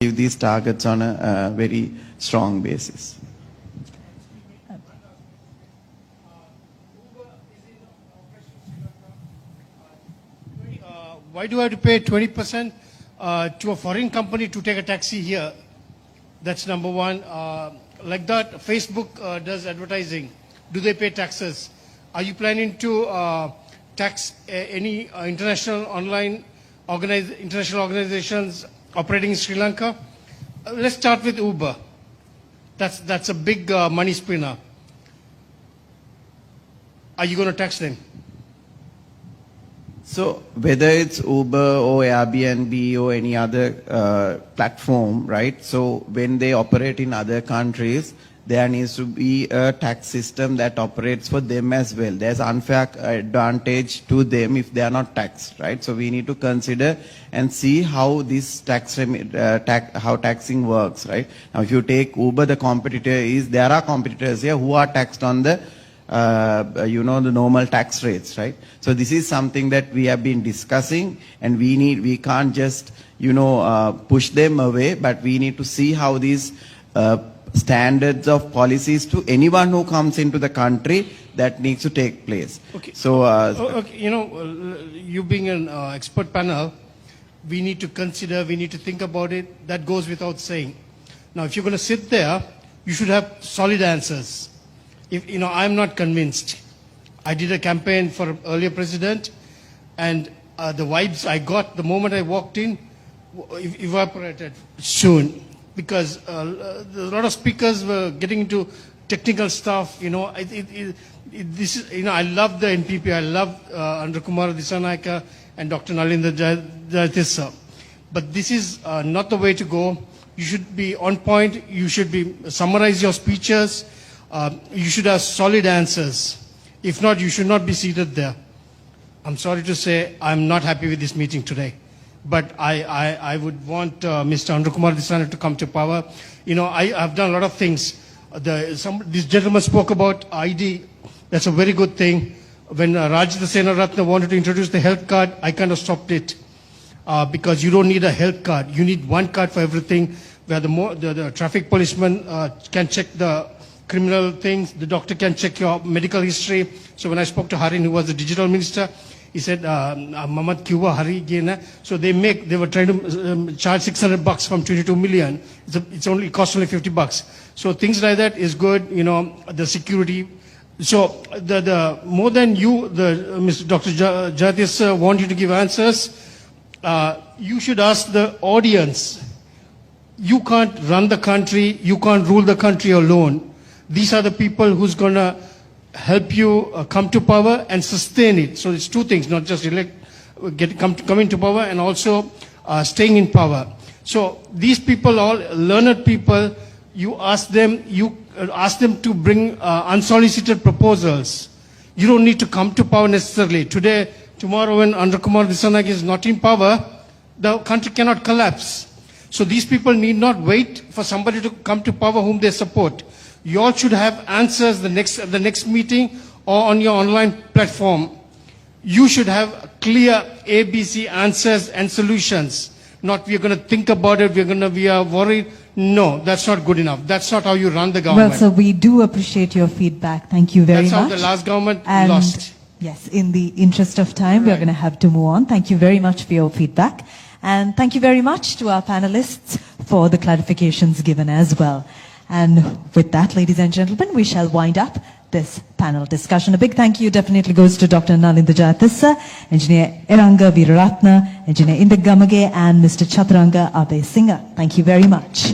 achieve these targets on a very strong basis. Why do I have to pay 20% to a foreign company to take a taxi here? That's number one. Like that, Facebook does advertising. Do they pay taxes? Are you planning to tax any international organizations operating in Sri Lanka? Let's start with Uber. That's a big money spinner. Are you going to tax them? So whether it's Uber or Airbnb or any other platform, right? So when they operate in other countries, there needs to be a tax system that operates for them as well. There's unfair advantage to them if they are not taxed, right? So we need to consider and see how this how taxing works, right? Now, if you take Uber, the competitor there are competitors here who are taxed on the the normal tax rates, right? So this is something that we have been discussing, and we can't just push them away, but we need to see how these standards of policies to anyone who comes into the country that needs to take place. Okay. So you being an expert panel, we need to consider, we need to think about it. That goes without saying. Now, if you're going to sit there, you should have solid answers. If I'm not convinced. I did a campaign for an earlier president, and the vibes I got the moment I walked in evaporated soon, because a lot of speakers were getting into technical stuff. I love the NPP. I love Andrakumara Dissanayake and Dr. Nalinda Jayatissa. But this is not the way to go. You should be on point. You should summarize your speeches. You should have solid answers. If not, you should not be seated there. I'm sorry to say I'm not happy with this meeting today. But I would want Mr. Andrakumara Dissanayake to come to power. I've done a lot of things. This gentleman spoke about ID. That's a very good thing. When Rajitha Senaratne wanted to introduce the health card, I kind of stopped it. Because you don't need a health card. You need one card for everything, where the traffic policeman can check the criminal things, the doctor can check your medical history. So when I spoke to Harin, who was the digital minister, he said, Mamad Cuba Hari Gena. So they were trying to charge $600 from 22 million. It costs only $50. So things like that is good, the security. So the more than you, Mr. Dr. Jayatissa want you to give answers, you should ask the audience. You can't run the country, you can't rule the country alone. These are the people who's going to help you come to power and sustain it. So it's two things, not just coming to power and also staying in power. So these people, all learned people, you ask them to bring unsolicited proposals. You don't need to come to power necessarily. Tomorrow when Andrakumara Dissanayake is not in power, the country cannot collapse. So these people need not wait for somebody to come to power whom they support. You all should have answers the next meeting or on your online platform. You should have clear ABC answers and solutions. Not we're going to think about it, we are worried. No, that's not good enough. That's not how you run the government. Well, sir, we do appreciate your feedback. Thank you very much. That's how the last government and lost. Yes, in the interest of time, we're going to have to move on. Thank you very much for your feedback. And thank you very much to our panelists for the clarifications given as well. And with that, ladies and gentlemen, we shall wind up this panel discussion. A big thank you definitely goes to Dr. Nalinda Jayatissa, Engineer Eranga Veeraratne, Engineer Indak Gamage, and Mr. Chaturanga Abe Singha. Thank you very much.